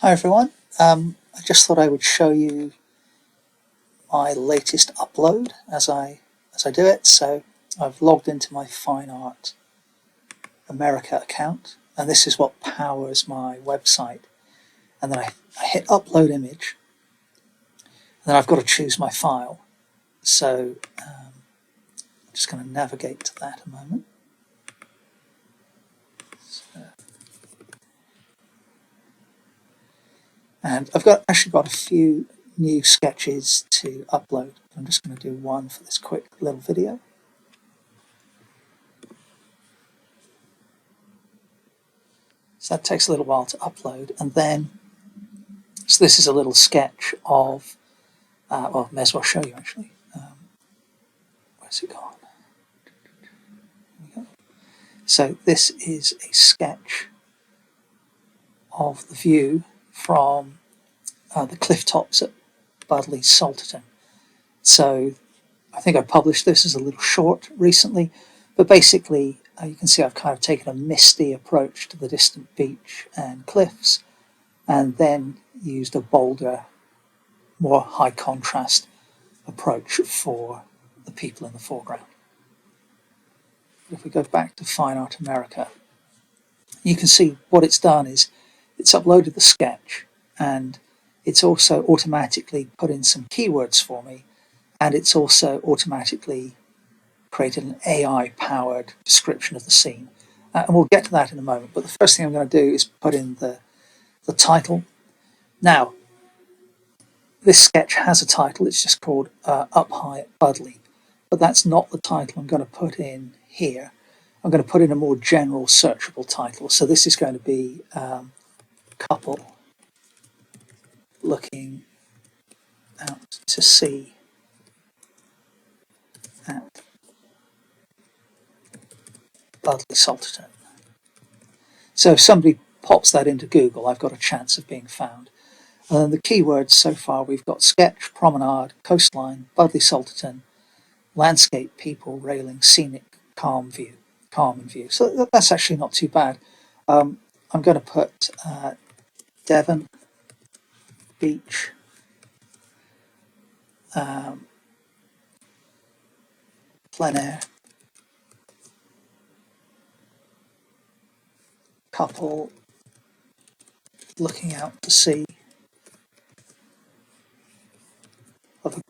Hi everyone. I just thought I would show you my latest upload as I do it. So I've logged into my Fine Art America account, and this is what powers my website. And then I hit upload image, and then I've got to choose my file. So I'm just going to navigate to that a moment. And I've actually got a few new sketches to upload. I'm just going to do one for this quick little video. So that takes a little while to upload, and then so this is a little sketch of, well, may as well show you actually. Where's it gone? So this is a sketch of the view from the cliff tops at Budleigh Salterton. So I think I published this as a little short recently, but basically you can see I've kind of taken a misty approach to the distant beach and cliffs, and then used a bolder, more high contrast approach for the people in the foreground. If we go back to Fine Art America, you can see what it's done is it's uploaded the sketch, and it's also automatically put in some keywords for me, and it's also automatically created an AI powered description of the scene. And we'll get to that in a moment, but the first thing I'm going to do is put in the title. Now, this sketch has a title, it's just called Up High at Budleigh, but that's not the title I'm going to put in here. I'm going to put in a more general searchable title. So this is going to be couple looking out to sea at Budleigh Salterton. So if somebody pops that into Google, I've got a chance of being found. And the keywords so far, we've got sketch, promenade, coastline, Budleigh Salterton, landscape, people, railing, scenic, calm and view. So that's actually not too bad. I'm going to put Devon beach, plein air, couple looking out to sea.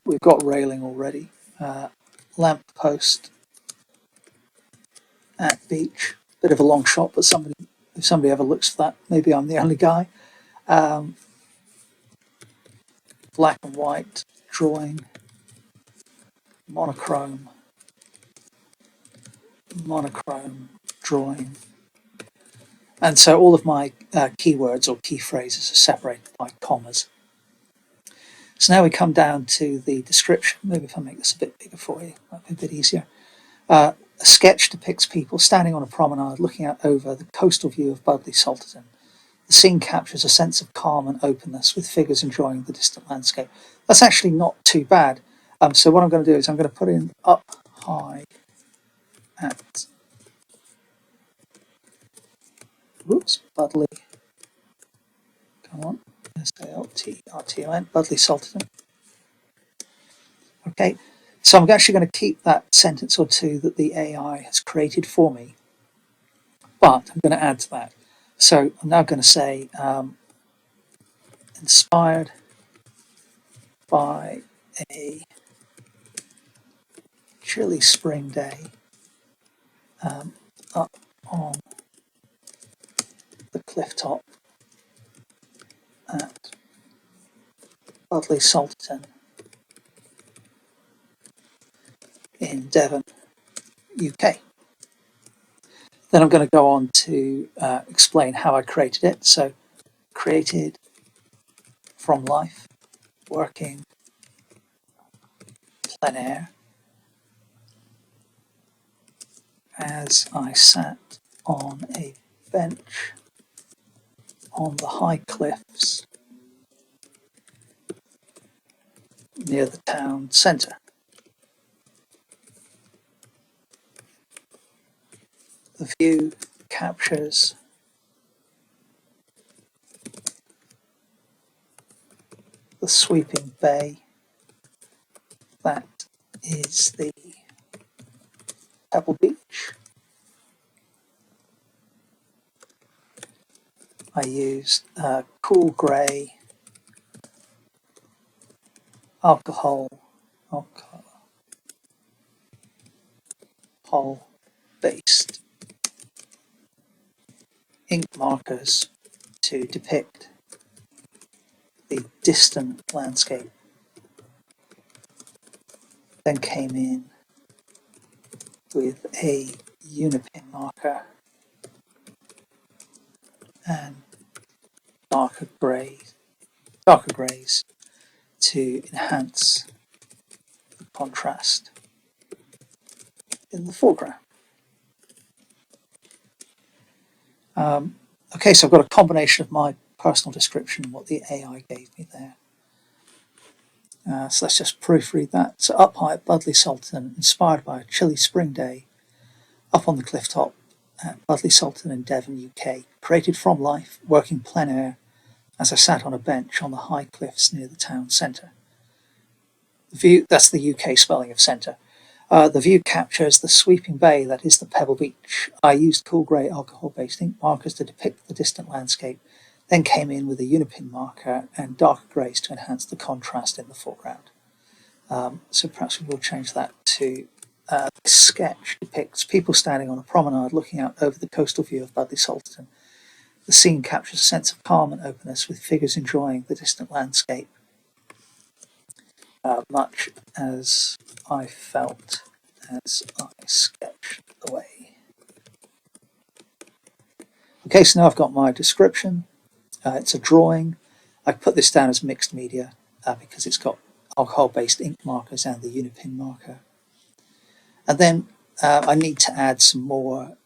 We've got railing already. Lamp post at beach. Bit of a long shot, but if somebody ever looks for that, maybe I'm the only guy. Black and white drawing, monochrome drawing. And so all of my keywords or key phrases are separated by commas. So now we come down to the description. Maybe if I make this a bit bigger for you, that'd be a bit easier. A sketch depicts people standing on a promenade looking out over the coastal view of Budleigh Salterton. The scene captures a sense of calm and openness, with figures enjoying the distant landscape. That's actually not too bad. So what I'm going to do is I'm going to put in Up High at Budleigh. Come on, S-A-L-T-R-T-O-N, Budleigh Salterton. Okay, so I'm actually going to keep that sentence or two that the AI has created for me, but I'm going to add to that. So I'm now going to say inspired by a chilly spring day up on the cliff top at Budleigh Salterton in Devon, UK. Then I'm going to go on to explain how I created it. So created from life, working plein air, as I sat on a bench on the high cliffs near the town centre. The view captures the sweeping bay. That is the Pebble Beach. I used cool grey alcohol based ink markers to depict the distant landscape. Then came in with a Unipin marker and darker greys to enhance the contrast in the foreground. Okay, so I've got a combination of my personal description and what the AI gave me there. So let's just proofread that. So up high at Budleigh Salterton, inspired by a chilly spring day, up on the cliff top at Budleigh Salterton in Devon, UK, created from life, working plein air, as I sat on a bench on the high cliffs near the town centre. The view, that's the UK spelling of centre. The view captures the sweeping bay that is the Pebble Beach. I used cool grey alcohol-based ink markers to depict the distant landscape, then came in with a Unipin marker and darker greys to enhance the contrast in the foreground. So perhaps we will change that to this sketch depicts people standing on a promenade looking out over the coastal view of Budleigh Salterton. The scene captures a sense of calm and openness with figures enjoying the distant landscape, much as I felt as I sketched away. Okay, so now I've got my description. It's a drawing. I put this down as mixed media because it's got alcohol-based ink markers and the Unipin marker. And then I need to add some more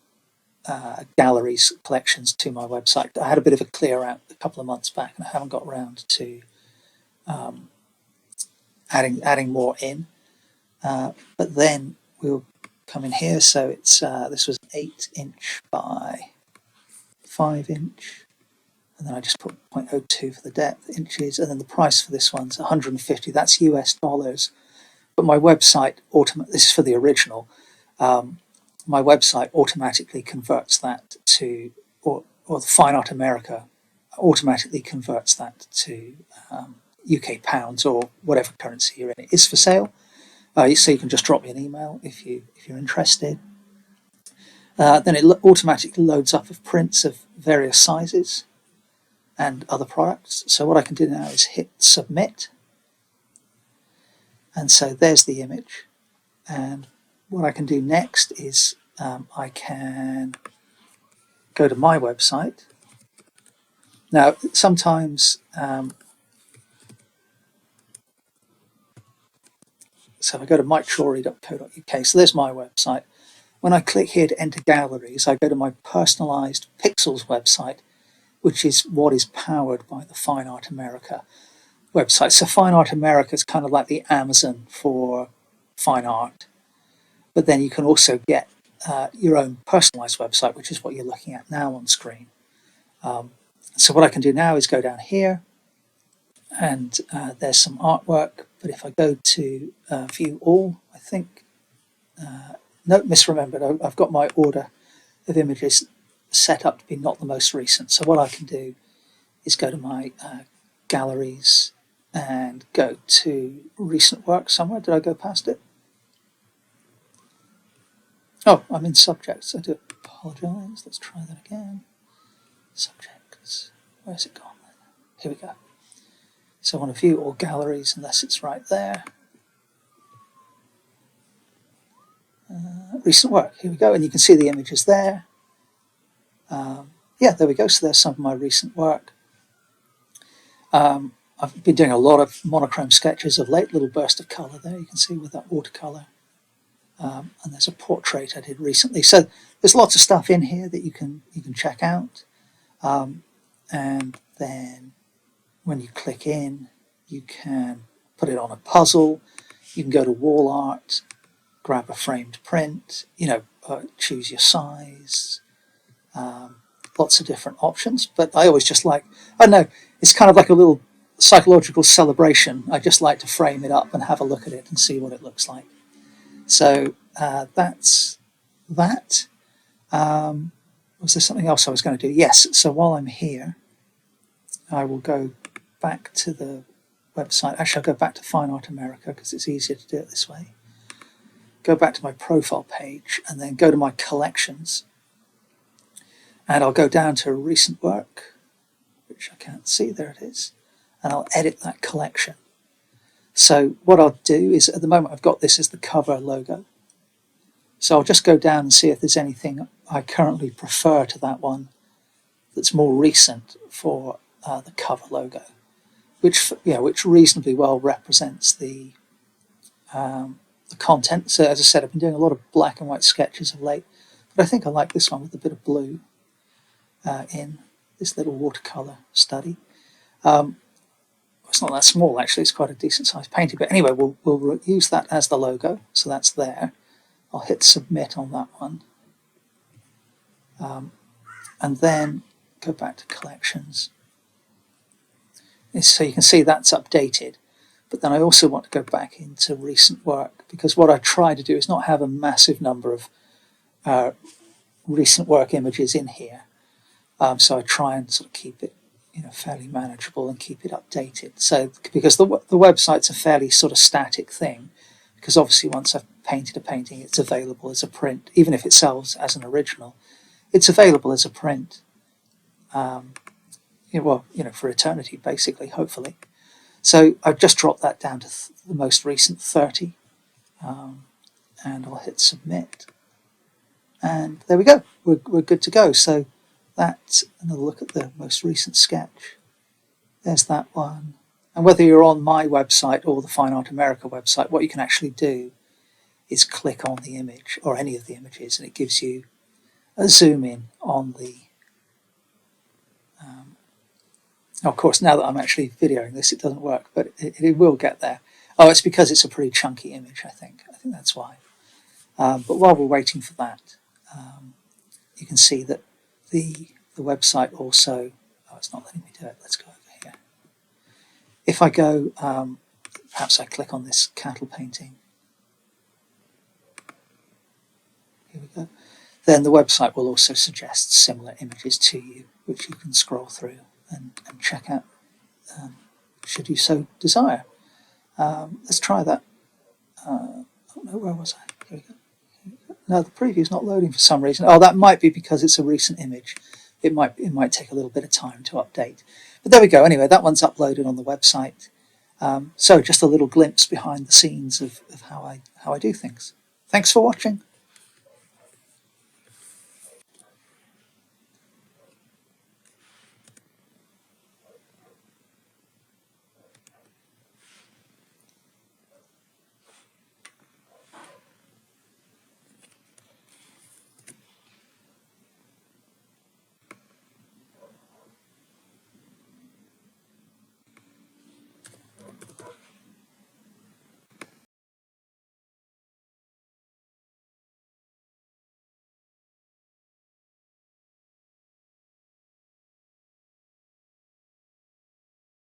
galleries collections to my website. I had a bit of a clear out a couple of months back and I haven't got around to adding more in. But then we'll come in here. So it's this was 8" by 5", and then I just put 0.02 for the depth inches, and then the price for this one's 150. That's US dollars. But my website this is for the original. My website automatically converts that to, or the Fine Art America automatically converts that to UK pounds or whatever currency you're in. It is for sale, so you can just drop me an email if you're interested. Then it automatically loads up of prints of various sizes and other products. So what I can do now is hit submit, and so there's the image. And what I can do next is I can go to my website. Now, sometimes, so if I go to mikeshawry.co.uk, so there's my website. When I click here to enter galleries, I go to my personalized Pixels website, which is what is powered by the Fine Art America website. So Fine Art America is kind of like the Amazon for fine art. But then you can also get your own personalized website, which is what you're looking at now on screen. So what I can do now is go down here, and there's some artwork. But if I go to view all, I think, no, misremembered. I've got my order of images set up to be not the most recent. So what I can do is go to my galleries and go to recent work somewhere. Did I go past it? Oh, I'm in subjects. I do apologize. Let's try that again. Subjects. Where's it gone then? Here we go. So I want to view all galleries unless it's right there. Recent work. Here we go. And you can see the images there. Yeah, there we go. So there's some of my recent work. I've been doing a lot of monochrome sketches of late. Little burst of colour there. You can see with that watercolour. And there's a portrait I did recently. So there's lots of stuff in here that you can check out. And then when you click in, you can put it on a puzzle. You can go to wall art, grab a framed print, choose your size. Lots of different options. But I always just like, I don't know, it's kind of like a little psychological celebration. I just like to frame it up and have a look at it and see what it looks like. So that's that. Was there something else I was going to do? Yes. So while I'm here, I will go back to the website. Actually, I'll go back to Fine Art America because it's easier to do it this way. Go back to my profile page and then go to my collections. And I'll go down to recent work, which I can't see. There it is. And I'll edit that collection. So what I'll do is, at the moment, I've got this as the cover logo. So I'll just go down and see if there's anything I currently prefer to that one that's more recent for the cover logo, which reasonably well represents the content. So as I said, I've been doing a lot of black and white sketches of late, but I think I like this one with a bit of blue in this little watercolor study. It's not that small, actually. It's quite a decent sized painting. But anyway, we'll use that as the logo. So that's there. I'll hit submit on that one. And then go back to collections. So you can see that's updated. But then I also want to go back into recent work, because what I try to do is not have a massive number of recent work images in here. So I try and sort of keep it fairly manageable and keep it updated. So because the website's a fairly sort of static thing, because obviously once I've painted a painting, it's available as a print. Even if it sells as an original, it's available as a print. For eternity, basically, hopefully. So I've just dropped that down to the most recent 30, and I'll hit submit, and there we go. We're good to go. So that's another look at the most recent sketch. There's that one. And whether you're on my website or the Fine Art America website, what you can actually do is click on the image or any of the images, and it gives you a zoom in on the. Of course, now that I'm actually videoing this, it doesn't work, but it will get there. Oh, it's because it's a pretty chunky image, I think. I think that's why. But while we're waiting for that, you can see that the website also. Oh, it's not letting me do it. Let's go over here. If I go, perhaps I click on this cattle painting. Here we go. Then the website will also suggest similar images to you, which you can scroll through and check out, should you so desire. Let's try that. Oh no, where was I? Here we go. No, the preview's not loading for some reason. Oh, that might be because it's a recent image. It might take a little bit of time to update. But there we go. Anyway, that one's uploaded on the website. So just a little glimpse behind the scenes of how I do things. Thanks for watching.